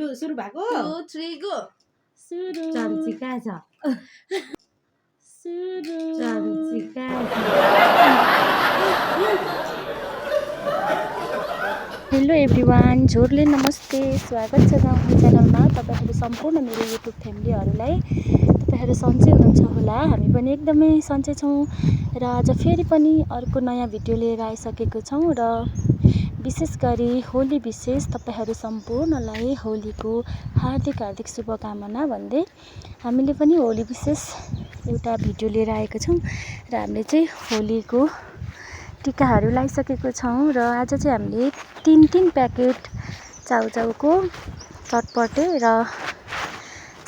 लु सुरु भएको 2 3 गो सुरु चम्चिका छ सुरु चम्चिका हेलो एभ्रिवान, झोरले नमस्ते, स्वागत छ गाउँको च्यानलमा। तपाईहरु सम्पूर्ण मेरो युट्युब फ्यामिलीहरुलाई तपाईहरु सन्चै हुनुहुन्छ होला। हामी पनि एकदमै सन्चै छौं र आज फेरि पनि अर्को नयाँ भिडियो लिएर आइसकेको छौं र विशेष गरी होली विशेष तपाईहरु सम्पूर्णलाई होलीको हार्दिक शुभकामना भन्दै हामीले पनि होली विशेष एउटा भिडियो लिएर आएको छौं र हामीले चाहिँ होलीको टिकाहरू लगाइसकेको छौं र आज चाहिँ हामीले 3 प्याकेट चाउचाउको चटपटे र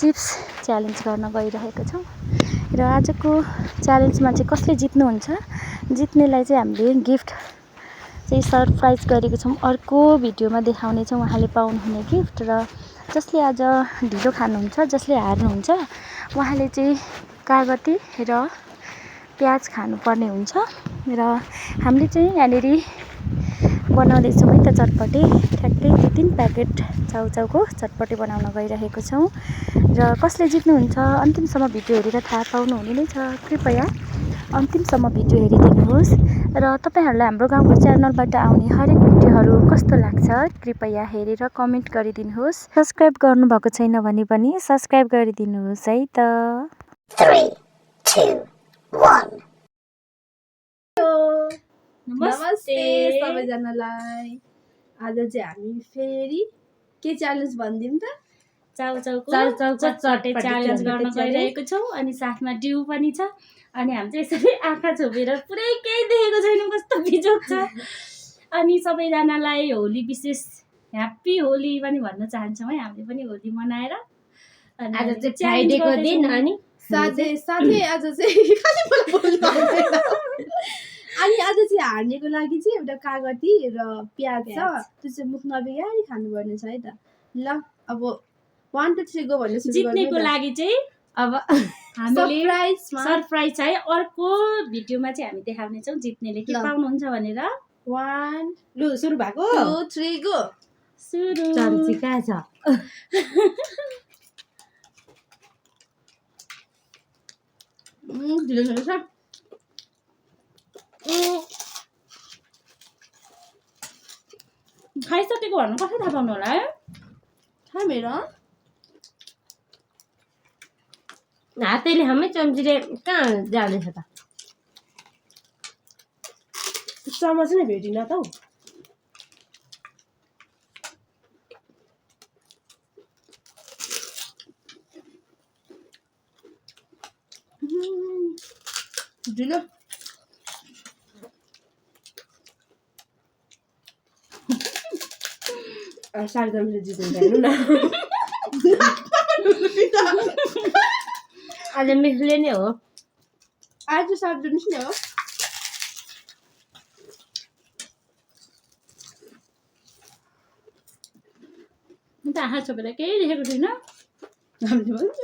चिप्स च्यालेन्ज गर्न गइरहेको छौं र आजको च्यालेन्जमा चाहिँ कसले जित्नुहुन्छ जित्नेलाई चाहिँ हामीले गिफ्ट चाहिँ सरप्राइज गरेको छौं। अर्को भिडियोमा देखाउने छौं उहाँले पाउनुहुने गिफ्ट र जसले आज ढिलो खानुहुन्छ जसले हार्नुहुन्छ उहाँले चाहिँ कागती र प्याज खानुपर्ने हुन्छ र हामीले चाहिँ यहाँनेरि बनाउँदैछौँ है त चटपटे ठ्याक्कै 3 प्याकेट चाउचाउको चटपटे बनाउन गइरहेको छौँ र कसले जित्नुहुन्छ अन्तिमसम्म भिडियो हेरेर थाहा पाउनुहुने नै छ। कृपया अन्तिमसम्म भिडियो हेरिदिनुहोस् र तपाईहरुलाई हाम्रो गाउँको च्यानलबाट आउने हरेक भिडियोहरू कस्तो लाग्छ कृपया हेरेर कमेन्ट गरिदिनुहोस्। सब्स्क्राइब गर्नुभएको छैन भने पनि सब्स्क्राइब गरिदिनुहोस् है त। 3 2 1 नमस्ते सबैजनालाई। आज चाहिँ हामी फेरि के च्यालेन्ज भन्दियौं त चाउचाउको चटपटे च्यालेन्ज गर्न गइरहेको छौं अनि साथमा ड्यू पनि छ अनि हामी चाहिँ यसरी आँखा छोपेर पुरै केही देखेको छैनौं कस्तो बिजोग छ अनि सबैजनालाई होली विशेष ह्याप्पी होली पनि भन्न चाहन्छौँ है। हामीले पनि होली मनाएर अनि आज चाहिँ फ्राइडेको दिन अनि साथै आज चाहिँ खाली मलाई बोल्नु आउँदैन अनि आज चाहिँ हार्नेको लागि चाहिँ एउटा कागती र प्याज छ त्यो चाहिँ मुख नबिगारी खानुपर्ने छ है त। ल अब 1 2 3 गो भन्ने सुरु गर्नु। जित्नेको लागि चाहिँ अब हामीले सरप्राइज है अर्को भिडियोमा चाहिँ हामी देखाउने छौं जित्नेले के पाउनुहुन्छ भनेर। 1 लु सुरु भएको 2 3 गो सुरु चम्चिका छ ढिलो ढिलो छ खाइसकेको भन्नु कसरी थाहा पाउनु होला है छ मेरो हातैले हामै चम्चीले कहाँ जाँदैछ त चमच नै भेटिन त हौ। ढिलो सार्दमले जित्नु हेर्नु न आज मिसले नै हो आज सार्दमिस नै हो। म त आँखा छोपेर केही देखेको छैन। हामीले भन्छ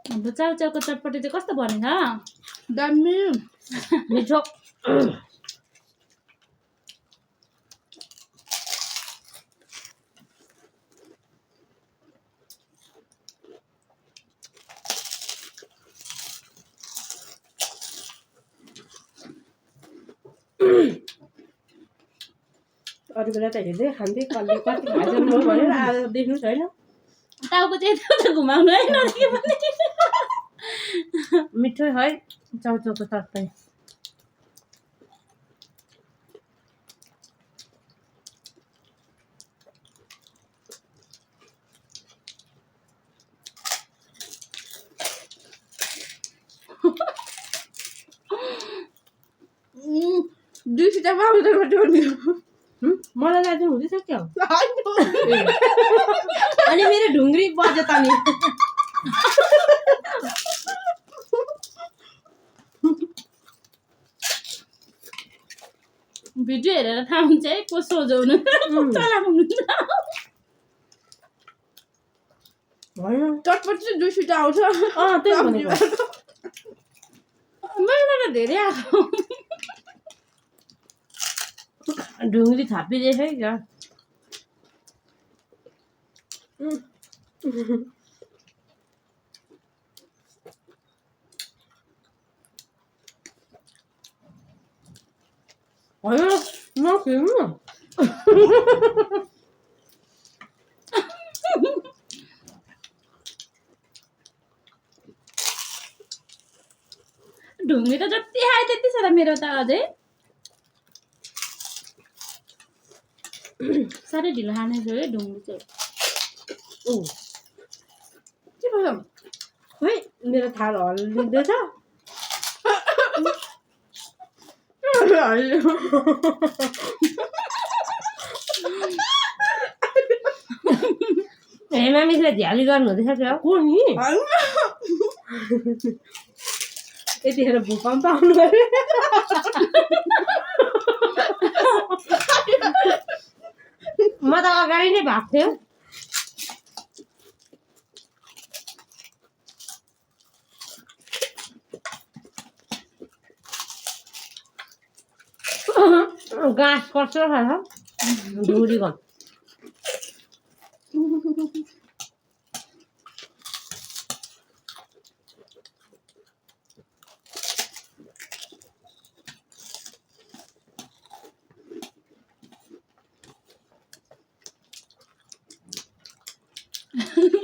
हाम्रो चाउचाउको चटपटे चाहिँ कस्तो बनेछ दामी मिठो अरू बेला त हेर्दै खान्दै कसले कति खाइसक्नु हो भनेर आज देख्नु छैन। टाउको चाहिँ यता घुमाउनु है नदेखि पनि मिठो है चाउचाउको चटपटे। दुई सिटामा आउँछ मलाई लाग्दैन हुँदैछ क्या अनि मेरो ढुङ्ग्री बज्यो त नि भिडियो हेरेर थाहा हुन्छ है को सोझो हुनु चलाक हुनुहुन्छ। होइन चटपटी चाहिँ दुई आउँछ त्यही भनेको मेरोमा त धेरै आएको ढुङ्ग्री थापिदिएछ है क्या होइन नखिच्नु ढुङ्ग्री त जति आयो त्यति छ त मेरो त अझै साह्रै ढिलो खाने थियो है ढुङ्ग्री चाहिँ के भयो है मेरो थाल हल्लिँदैछ ए मामिसले झ्याली गर्नु हुँदैछ क्या को नि यतिखेर भूकम्प आउनु अरे म त अगाडि नै भएको थियो घाँस कस्तो छ ढुङ्ग्रीको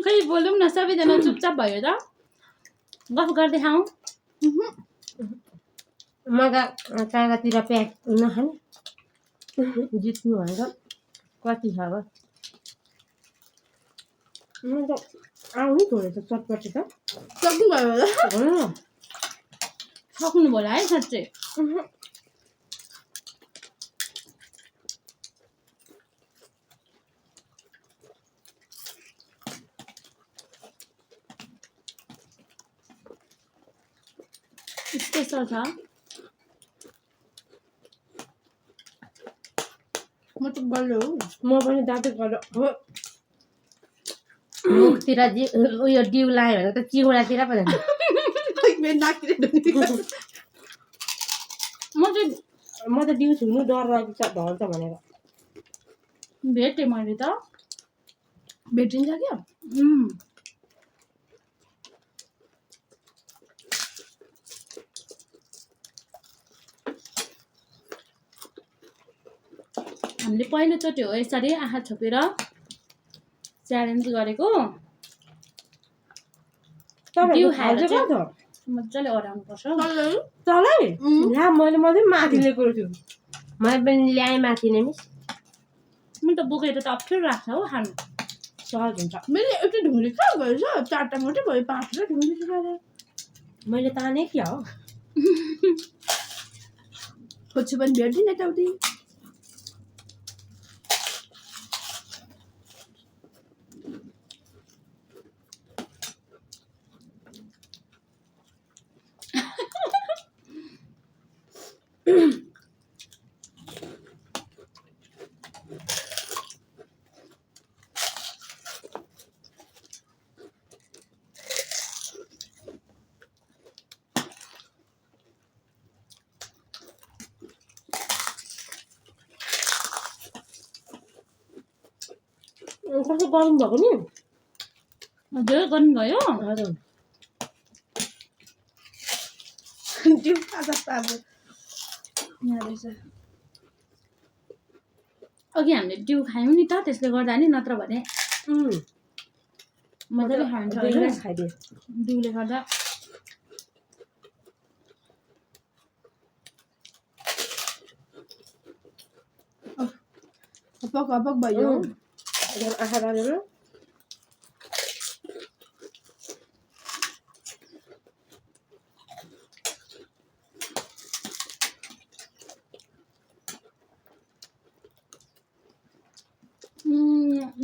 खै बोलौँ न सबैजना चुपचाप भयो त गफ गर्दै खाउँ म त कागतिर प्याक नखाने जित्नु भनेर कति छ अब म त आउनै छोडेछ चटपटी त सक्नु भयो होला सक्नु होला है साँच्चै स्पेसल छ म त बल्यो म पनि दाँते गरेर मुखतिर उयो डिउ लायो भने त चिउरातिर पो जान्छ मेरो नाकतिर ढुङ्ग्री म त डिउ छुनु डर लाग्छ ढल्छ भनेर भेटेँ मैले त भेटिन्छ क्या हामीले पहिलोचोटि हो यसरी आँखा छोपेर च्यालेन्ज गरेको डिउ खाएर चाहिँ मजाले ओह्राउनुपर्छ तलै ला मैले मात्रै माथि ल्याएको छु मैले पनि ल्याएँ माथि नै मिस म त बोकेर त अप्ठ्यारो लाग्छ हो खानु सहज हुन्छ मेरो एउटा ढुङ्ग्री कहाँ गएछ 4टा मात्रै भयो 5टा ढुङ्ग्री खाएर मैले ताने क्या हो खोज्छु पनि भेट्दिनँ यताउति कस्तो गरम भएको नि हजुर गर्नुभयो हजुर डिउ खाँदा त अब यहाँ रहेछ अघि हामीले डिउ खायौँ नि त त्यसले गर्दा नि नत्र भने मजाले खान्छ होइन खाइदिएँ डिउले गर्दा हपक भयो आँखा गरेर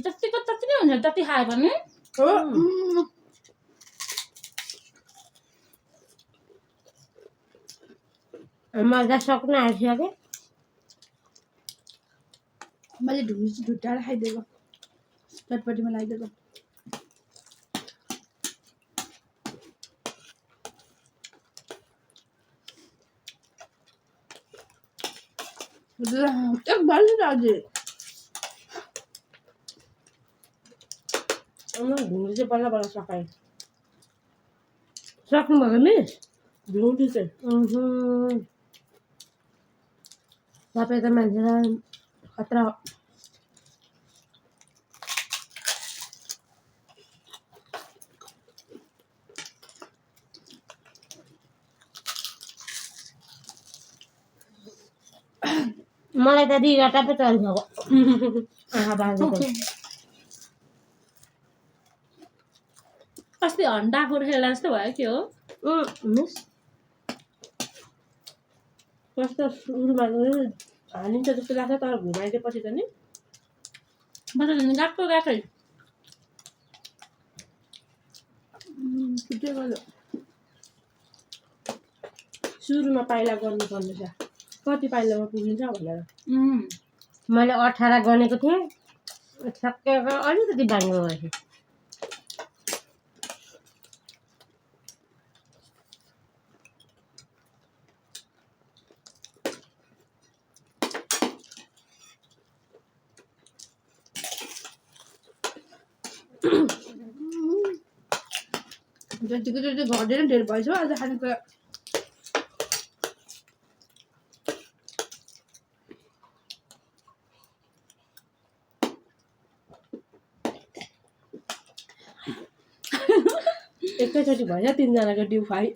जतिको जति नै हुन्छ जति खायो भने मजा सक्नु आइसक्यो मैले ढुङ्ग्री चाहिँ ढुट्टाएर खाइदिएको चटपटीमा लगाइदिएको एक बाल्टी राजे ढुङ्ग्रो चाहिँ बल्ल बल्ल सकाएँ सक्नुभयो मिस ढुङ्ग्रो चाहिँ तपाईँ त मान्छेलाई खतरा हो। मलाई त दिघटा पो चल्छ आँखा बाँधेको अस्ति हन्डाको खेला जस्तो भयो के हो मिस कस्तो सुरुमा हालिन्छ जस्तो लाग्छ तर घुमाइदिएपछि त नि मतलब गएको गएकै छुट्टै गयो सुरुमा पाइला गर्नुपर्ने छ कति पाइलामा पुगिन्छ भनेर मैले 18 गनेको थिएँ ठ्याक्कै अलिकति बाङ्गो गरेँ जतिको जति घटेर ढेर भएछ आज खानेको एकैचोटि भयो 3 जनाको डिउ खुवाई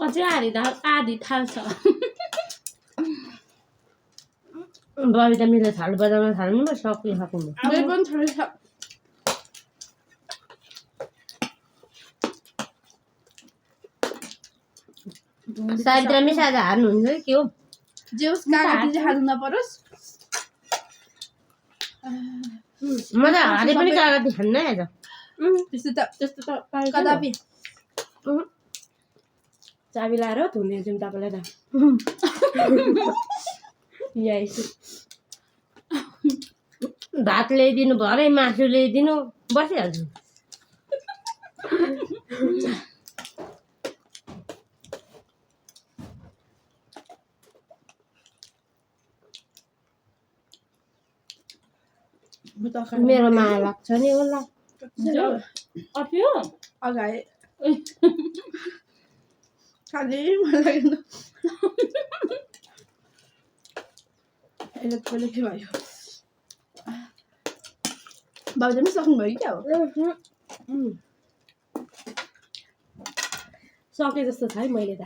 अझै आधी थाल्छ बबी त मिले थाल बजाउन थाल्नु न सकिसक्नु मैले पनि थोरै छ सायद रमेश आज हार्नुहुन्छ कि के हो जे होस् कागती चाहिँ हाल्नु नपरोस् म त हारे पनि कागती खान्न आज त्यस्तो त कदापि चाबी लाएर धुने जाउँ तपाईँलाई त यहाँ भात ल्याइदिनु भरे मासु ल्याइदिनु बसिहाल्छु मेरो माया लाग्छ नि होला अप्यो अगाए खाँदै मन लागेन अहिले के भयो बाबुले पनि सक्नुभयो क्या हो सके जस्तो छ है मैले त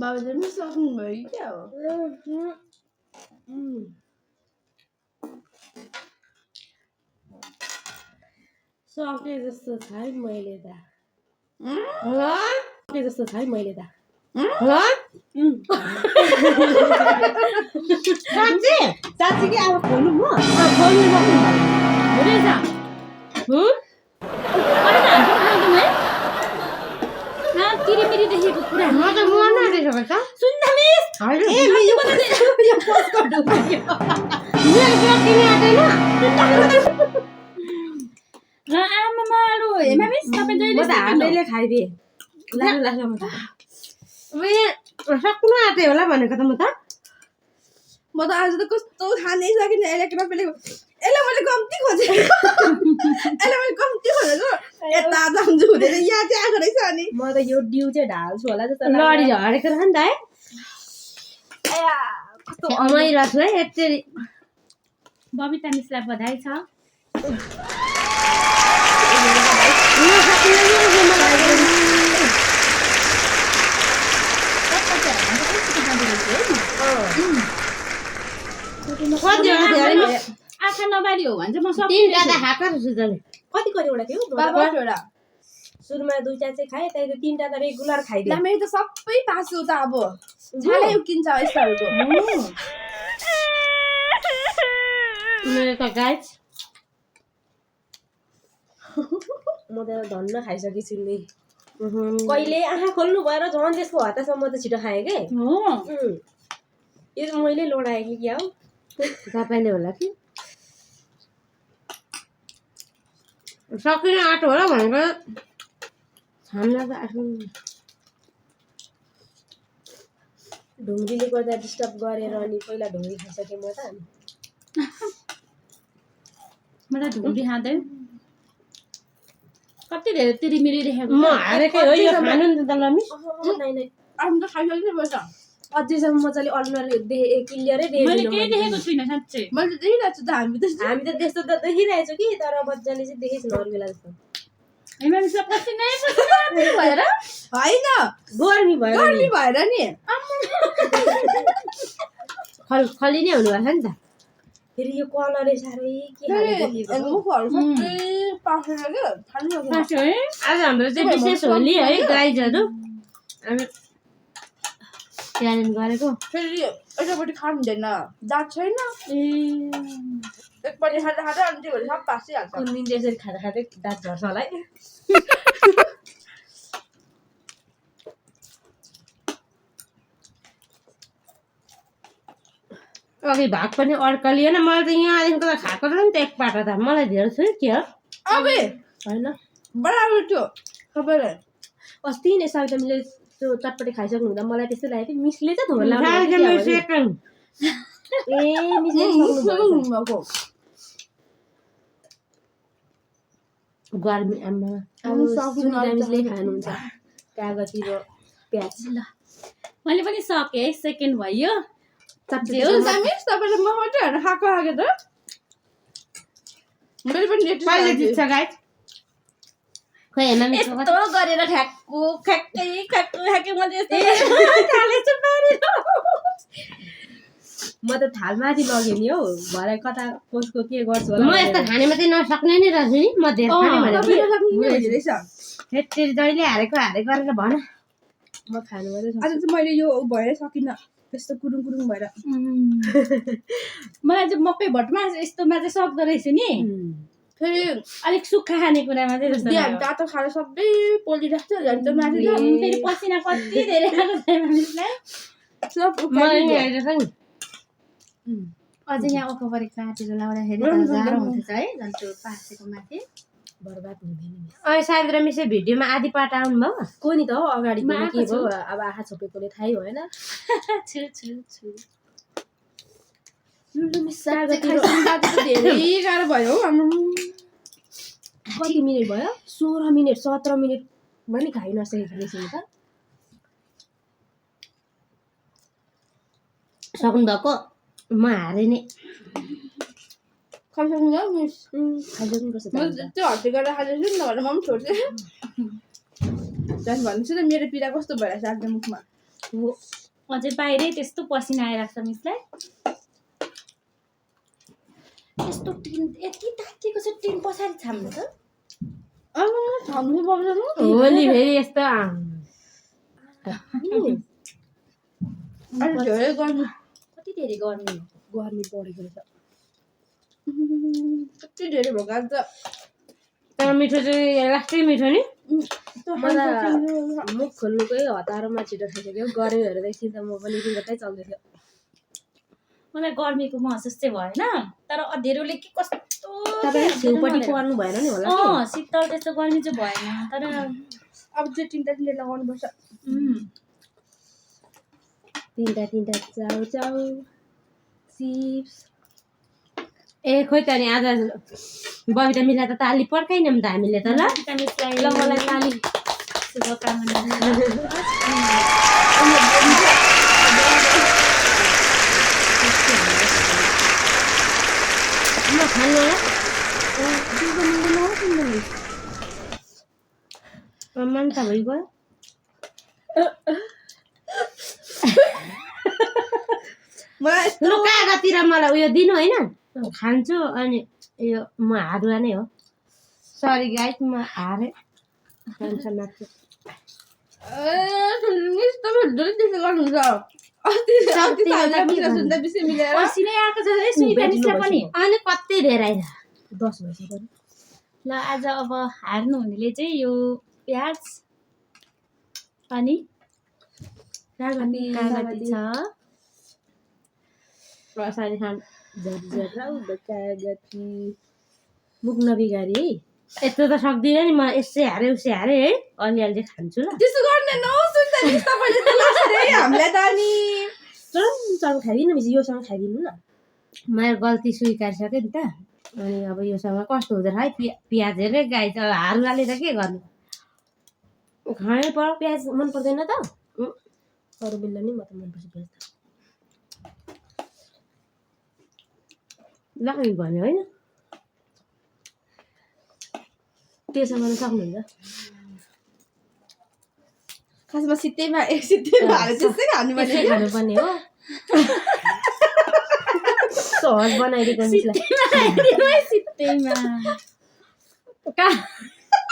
बाबुले पनि सक्नुभयो क्या हो सके जस्तो छ है मैले त सके जस्तो छ है मैले त साँच्ची कि अब खोल्नु म तिरिमिरी देखेको कुरा म त मर्न आँटिसकेको छ सुन्दा मिस र आमामा लु हेमा मिस तपाईँ जहिले हामीले खाइदिए सक्नु आँटे होला भनेको त म त म त आज त कस्तो खानै सकिनँ यसलाई मैले कम्ती खोजेको यसलाई मैले कम्ती खोजेको यता जान्छु हुँदैन यहाँ चाहिँ आएको रहेछ अनि म त यो डिउ चाहिँ ढाल्छु होला जस्तो लडी झरेको छ नि त है मैरा छु है यति बबिता मिसलाई बधाई छ आँखा नबारी हो भने चाहिँ म सक्छु कति कतिवटा थियो बाबावटा सुरुमा 2टा चाहिँ खाएँ त्यहाँदेखि 3टा त रेगुलर खाइदिएँ ला मेरो त सबै पासो त अब छालै उकिन्छ यस्तोहरूको मेरो त गाइस म त धन्न खाइसकेको छु नि कहिले आँखा खोल्नु भएर झन् त्यसको हतासम्म त छिटो खाएँ के हो यो त मैले लोडाएँ कि क्या हो तपाईँले होला कि सकिने आँटो होला भनेको छाम्न त आफ्नो ढुङ्ग्रीले गर्दा डिस्टर्ब गरेर अनि पहिला ढुङ्ग्री खाइसकेँ म त मलाई ढुङ्ग्री खाँदैन कति धेरै तिरिमिरी देखेको म हारेकै हो यो खानु नि त ल मिस आफ्नो त खाइसकेँ म त अझैसम्म मजाले अनुहार क्लियरै मैले देखेको केही देखेको छुइनँ साँच्चै मैले त देखिरहेको छु त हामी त त्यस्तो त देखिरहेको छु कि तर मजाले चाहिँ देखेको छु अरू बेला जस्तो हामी सब पसिनै भएर होइन गर्मी भयो गर्मी भएर नि खली नै हुनु भएको छ नि त फेरि यो कलरले साह्रै के खाले देखिएको मुखहरू सबै पासेर के खानु पास्यो है आज हाम्रो चाहिँ विशेष होली है गाइजहरू हामी च्यालेन्ज गरेको फेरि यतापट्टि खानु हुँदैन दाँत छैन एकपट्टि खाँदा खाँदा अनि त्यो सब पासिहाल्छ कुन दिन त्यसरी खाँदा खाँदै दाँत झर्छ होला है अघि भाग पनि अड्कलिएन मलाई त यहाँदेखिको त खाएको त नि त एकपल्ट त मलाई धेरै थियो के हो अबे होइन बराबर थियो सबैलाई अस्ति नै सालले त्यो चटपटी खाइसक्नु हुँदा मलाई त्यस्तो लाग्यो कि मिसले चाहिँ धोला सेकेन्ड ए मिसले भएको गर्मी आमा सुनिता मिसले खानुहुन्छ कागती र प्याज मैले पनि सकेँ है सेकेन्ड भयो मिस तपाईँले म मात्रै होइन खाएको आएको त मैले पनि कहिले जित्छ गाइस खोइ हेर्न मिस यस्तो गरेर ठ्याक्को ठ्याक्कै ठ्याक्को ठ्याक्कै मैले यस्तो थालेछु पारेर म त थालमाथि लगेँ नि हौ भरे कता कसको के गर्छु होला म यस्तो खानेमा चाहिँ नसक्ने नै रहेछु नि म धेरै खाने भनेको फेरि जहिले हारेको गरेर भन म खानु मात्रै आज चाहिँ मैले यो भएर सकिनँ त्यस्तो कुरुङ कुरुङ भएर मलाई चाहिँ मकै भटमा यस्तोमा चाहिँ सक्दो रहेछ नि फेरि अलिक सुक्खा खानेकुरामा चाहिँ जस्तो लाग्यो। तातो खाएर सबै पोलिरहेको थियो झन् त माथि फेरि पसिना कति धेरै आएको छ मानिसलाई सब मलाई नि आइरहेछ नि अझै यहाँ ओखपरि काटेर लाउँदाखेरि त गाह्रो हुँदैछ है झन् त्यो पासेको माथि बर्बाद हुँदैन अहिले सायद र मिसै भिडियोमा आधी पार्ट आउनुभयो को नि त हौ अगाडि म के आएको भयो अब आँखा छोपेकोले थाहै भएन छु छु छु धेरै गाह्रो भयो हौ हाम्रो कति मिनट भयो 16 मिनट 17 मिनट पनि खाइ नसकेको रहेछ त सक्नु भएको म हारे नै खाइसक्नु ल मिस खाइसक्नुपर्छ म त्यो हट्टी गरेर खाँदैछु नि नभएर म पनि छोड्छु झन् भन्छु त मेरो पीडा कस्तो भइरहेछ आज मुखमा अझै बाहिरै त्यस्तो पसिना आइरहेको छ मिसलाई यस्तो टिन यति तातिएको छ टिन पछाडि छाम्नु त छाम्नु पर्दैन होली फेरि यस्तो अहिले धेरै गर्मी कति धेरै गर्मी गर्मी बढेको रहेछ कति धेरै भएको आज त तर मिठो चाहिँ लास्टै मिठो नि मलाई मुख खोल्नुकै हतारोमा छिटो खाइसक्यो गर्मी भएर एकछिन त म पनि रिङ्गटै चल्दैथ्यो मलाई गर्मीको महसुस चाहिँ भएन तर अँधेरोले के कस्तो तपाईँ छेउपट्टि पर्नु भएन नि होला शीतल त्यस्तो गर्मी चाहिँ भएन तर अब चाहिँ तिनवटा लगाउनुपर्छ तिनवटा चाउ चाउ चिप्स ए खोइ त नि आज बबिता मिला त ताली पर्खाइनौँ त हामीले त ल मिसलाई ल मलाई ताली शुभकामना म खानु होला मन त भइगयो लु कागतिर मलाई उयो दिनु होइन खान्छु अनि यो म हारुवा नै हो सरी गाइस म हारेँ टेन्सन माथि पसिनै आएको छ है सुनिता मिसलाई पनि अनि कति धेरै आइरहेको 10 भइसक्यो ल आज अब हार्नु हुनेले चाहिँ यो प्याज अनि कागती छ सानी खान मुख नबिगारी है यस्तो त सक्दिनँ नि म यसै हारे उसै हारे है अलिअलि खान्छु ल त्यसो गर्ने नसुन्दा नि तपाईँले त लास्टै हामीलाई त अनि चल खाइदिनु बेसी योसँग खाइदिनु न मैले गल्ती स्वीकारिसकेँ नि त अनि अब योसँग कस्तो हुँदो रहेछ है प्याज हेरे गाई त हारुवाले त के गर्नु खानै पर्यो प्याज मन पर्दैन त अरू बेला नि म त मनपर्छ प्याज त लाग्ने भन्यो होइन त्यसो गर्न सक्नुहुन्छ खासमा सित्तैमा हालेर त्यस्तै खानु त्यसै भने खानुपर्ने हो सहज बनाइदिएको सित्तैमा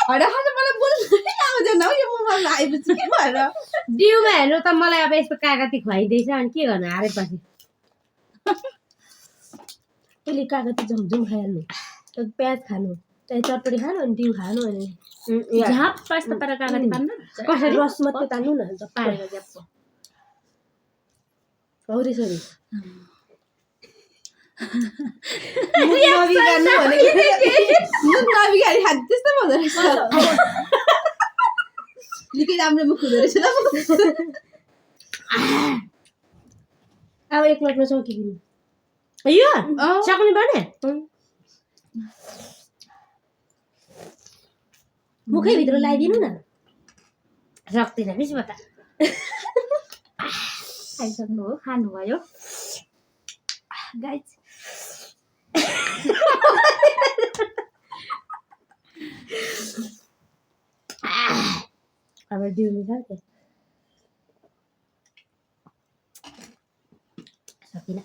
हडा खानु मलाई बोल्नै आउँदैन हौ यो मोबाइलमा आएपछि के भएर डिउमा हेर्नु त मलाई अब यस्तो कागती खुवाइदिएछ अनि के गर्नु हारेपछि अहिले कागती झमझम खाइहाल्नु प्याज खानु त्यहाँ चटपटी खानु अनि डिउ खानु अनि झाप यस्तो पारेर कागती पार्नु कसरी रस मात्रै तान्नु न पारेर ग्याप हौरी सरी मुख नबिगार्नु भनेको मुख नबिगारी खानु त्यस्तो हुँदो रहेछ निकै राम्रो मुख हुँदो रहेछ ल अब एक प्लेटमा सकिदिनु यो सक्ने भने मुखैभित्र लगाइदिनु न सक्दिनँ बेसी म त खाइसक्नु हो खानुभयो गाइस अब डिउनु छ के सकिन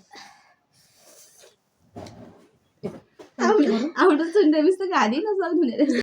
हाम्रो सुन्दै बिस्तारै खाँदै नसक्नु हुने रहेछ